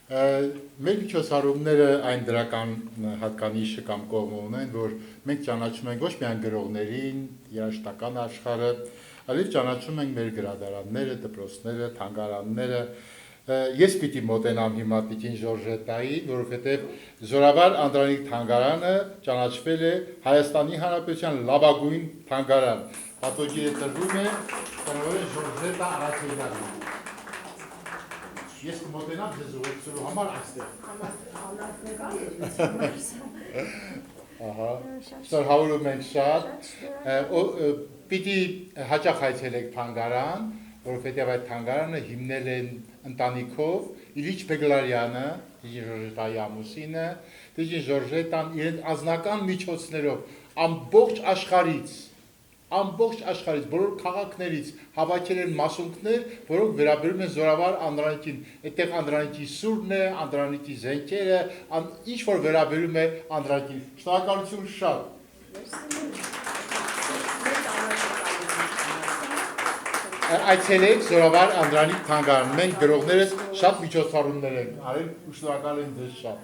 Մեր միջոցառումները այն դրական հատկանիշը կամ կողմը ունեն, որ մենք ճանաչում ենք ոչ միայն գրողներին, երաժշտական աշխարհը, այլև ճանաչում ենք մեր գրադարանները, դպրոցները, թանգարանները։ Ես պիտի մոտենամ հիմա Տիկին Ժորժետային, որովհետև Զորավար Անդրանիկ թանգարանը ճանաչվել է Հայաստանի Հանրապետության լավագույն թանգարան։ Պատվոգիրը տրվում է տնօրեն Ժորժետա Արաքելյանը։ Ես կմոտենամ ձեզ ուղեկցելու համար այստեղ։ Շնորհավորում ենք շատ։ Պիտի հաճախ այցելեք թանգարան, որովհետև այդ թանգարանը հիմնել են ընտանիքով Իլիչ Բեգլարյանը, Տիկին Ժորժետայի ամուսինը, Տիկին Ժորժետան իրեն անձնական միջոցներով ամբողջ աշխարհից, բոլոր քաղաքներից հավաքել են մասունքներ, որոնք վերաբերում են Զորավար Անդրանիկին։ Այդտեղ Անդրանիկի սուրն է, Անդրանիկի զենքերը, ինչ որ վերաբերում է Անդրանիկին։ Շնորհակալություն շատ։ Այցելեք Զորավար Անդրանիկ թանգարան։ Մենք գրողներս շատ միջոցառումներ ենք արել ու շնորհակալ ենք ձեզ շատ։